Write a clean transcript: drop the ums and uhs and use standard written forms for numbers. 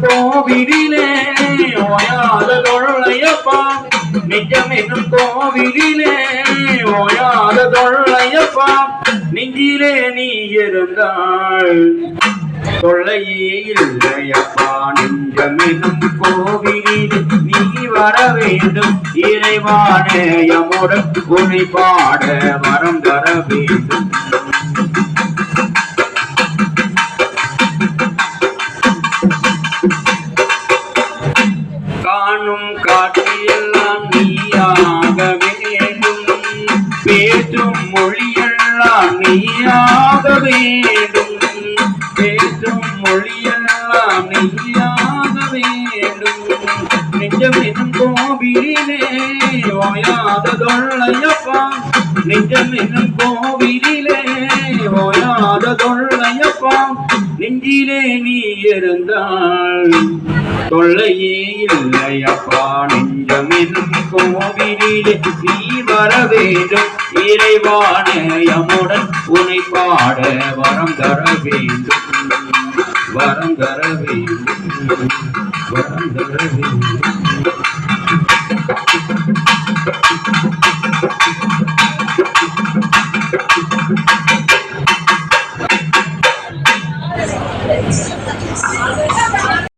கோவிலிலே ஓயாத தொல்லையப்பா நெஞ்சம் என்னும் கோவிலிலே ஓயாத தொல்லையப்பா நெஞ்சிலே நீ இருந்தாள் தொல்லையே இல்லையப்பா நெஞ்சம் என்னும் கோவிலில் நீ வர வேண்டும் இறைவானே யமுடன் உன்னை பாட வரம் தர வேண்டும் காணும் காட்சியெல்லாம் நீயாக வேண்டும் பேசும் மொழியெல்லாம் நீயாக வேண்டும் பேசும் மொழியெல்லாம் நீயாக வேண்டும் நெஞ்சம் என்னும் கோவிலிலே ஓயாத தொல்லையப்பா நெஞ்சம் என்னும் கோவிலிலே ஓயாத தொல்லையப்பா நெஞ்சிலே நீ இருந்தாள் தொல்லையே இல்லையப்பா நெஞ்சம் என்னும் கோவிலிலே நீ வர வேண்டும் இறைவான யமுடன் உன்னை பாட வரம் தர வேண்டும் வரம் தர வேண்டும் வரம் தர வேண்டும்